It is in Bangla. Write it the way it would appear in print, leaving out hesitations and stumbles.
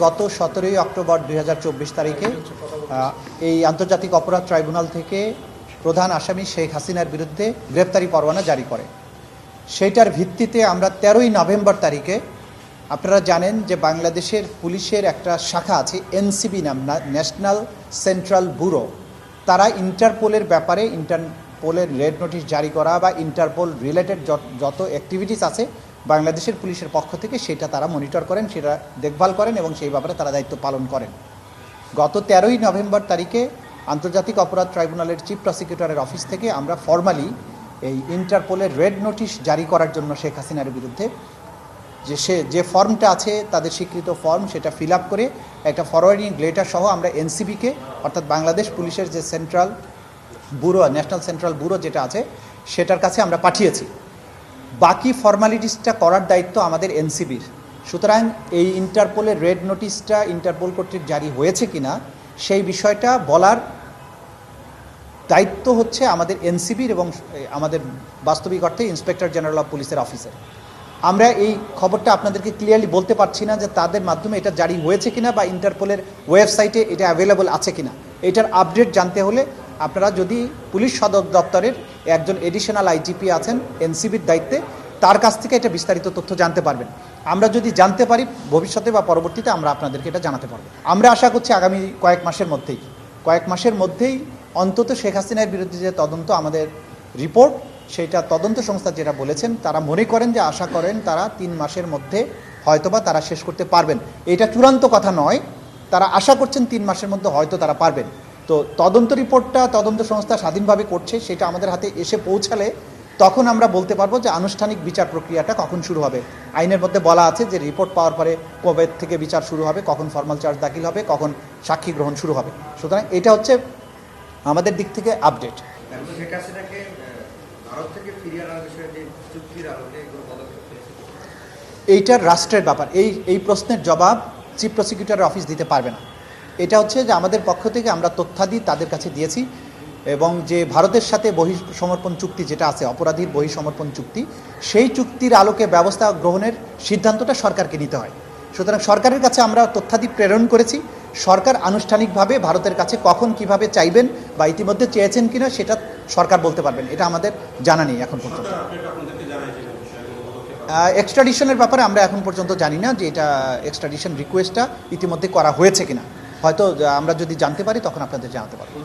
গত 17 অক্টোবর 2024 তারিখে এই আন্তর্জাতিক অপরাধ ট্রাইব্যুনাল থেকে প্রধান আসামি শেখ হাসিনার বিরুদ্ধে গ্রেপ্তারি পরোয়ানা জারি করে। সেইটার ভিত্তিতে আমরা 13 নভেম্বর তারিখে, আপনারা জানেন যে বাংলাদেশের পুলিশের একটা শাখা আছে এনসিবি নাম, ন্যাশনাল সেন্ট্রাল ব্যুরো, তারা ইন্টারপোলের ব্যাপারে ইন্টারপোলের রেড নোটিশ জারি করা বা ইন্টারপোল রিলেটেড যত অ্যাক্টিভিটিস আছে বাংলাদেশের পুলিশের পক্ষ থেকে সেটা তারা মনিটর করেন, সেটা দেখভাল করেন এবং সেই ব্যাপারে তারা দায়িত্ব পালন করেন। গত 13 নভেম্বর তারিখে আন্তর্জাতিক অপরাধ ট্রাইব্যুনালের চিফ প্রসিকিউটরের অফিস থেকে আমরা ফর্মালি এই ইন্টারপোলের রেড নোটিশ জারি করার জন্য শেখ হাসিনার বিরুদ্ধে যে ফর্মটা আছে তাদের স্বীকৃত ফর্ম, সেটা ফিল আপ করে একটা ফরওয়ার্ডিং লেটার সহ আমরা এনসিবিকে, অর্থাৎ বাংলাদেশ পুলিশের যে central bureau, national central bureau যেটা আছে সেটার কাছে আমরা পাঠিয়েছি। বাকি ফর্মালিটিসটা করার দায়িত্ব আমাদের এনসিবির। সুতরাং এই ইন্টারপোলের রেড নোটিশটা ইন্টারপোল কর্তৃক জারি হয়েছে কিনা সেই বিষয়টা বলার দায়িত্ব হচ্ছে আমাদের এনসিবির এবং আমাদের বাস্তবিক অর্থে ইন্সপেক্টর জেনারেল অফ পুলিশের অফিসের। আমরা এই খবরটা আপনাদেরকে ক্লিয়ারলি বলতে পারছি না যে তাদের মাধ্যমে এটা জারি হয়েছে কিনা বা ইন্টারপোলের ওয়েবসাইটে এটা অ্যাভেলেবল আছে কিনা। এটার আপডেট জানতে হলে আপনারা যদি পুলিশ সদর দপ্তরের একজন এডিশনাল আইজিপি আছেন এনসিবির দায়িত্বে, তার কাছ থেকে এটা বিস্তারিত তথ্য জানতে পারবেন। আমরা যদি জানতে পারি ভবিষ্যতে বা পরবর্তীতে আমরা আপনাদেরকে এটা জানাতে পারবো। আমরা আশা করছি আগামী কয়েক মাসের মধ্যেই অন্তত শেখ হাসিনার বিরুদ্ধে যে তদন্ত আমাদের রিপোর্ট, সেটা তদন্ত সংস্থা যেটা বলেছেন তারা মনে করেন যে আশা করেন তারা 3 মাসের মধ্যে হয়তোবা তারা শেষ করতে পারবেন। এটা চূড়ান্ত কথা নয়, তারা আশা করছেন 3 মাসের মধ্যে হয়তো তারা পারবেন। তো তদন্ত রিপোর্টটা তদন্ত সংস্থা স্বাধীনভাবে করছে, সেটা আমাদের হাতে এসে পৌঁছালে তখন আমরা বলতে পারবো যে আনুষ্ঠানিক বিচার প্রক্রিয়াটা কখন শুরু হবে। আইনের মধ্যে বলা আছে যে রিপোর্ট পাওয়ার পরে কবে থেকে বিচার শুরু হবে, কখন ফর্মাল চার্জ দাখিল হবে, কখন সাক্ষী গ্রহণ শুরু হবে। সুতরাং এটা হচ্ছে আমাদের দিক থেকে আপডেট। এইটার রাষ্ট্রের ব্যাপার, এই প্রশ্নের জবাব চিফ প্রসিকিউটরের অফিস দিতে পারবে না। এটা হচ্ছে যে আমাদের পক্ষ থেকে আমরা তথ্যাদি তাদের কাছে দিয়েছি এবং যে ভারতের সাথে বহিঃসমর্পণ চুক্তি যেটা আছে, অপরাধীর বহিঃসমর্পণ চুক্তি, সেই চুক্তির আলোকে ব্যবস্থা গ্রহণের সিদ্ধান্তটা সরকারকে নিতে হয়। সুতরাং সরকারের কাছে আমরা তথ্যাদি প্রেরণ করেছি। সরকার আনুষ্ঠানিকভাবে ভারতের কাছে কখন কিভাবে চাইবেন বা ইতিমধ্যে চেয়েছেন কিনা সেটা সরকার বলতে পারবেন, এটা আমাদের জানা নেই এখন পর্যন্ত। এক্সট্রাডিশনের ব্যাপারে আমরা এখন পর্যন্ত জানি না যে এটা এক্সট্রাডিশন রিকোয়েস্টটা ইতিমধ্যে করা হয়েছে কিনা। হয়তো আমরা যদি জানতে পারি তখন আপনাদের জানাতে পারবো।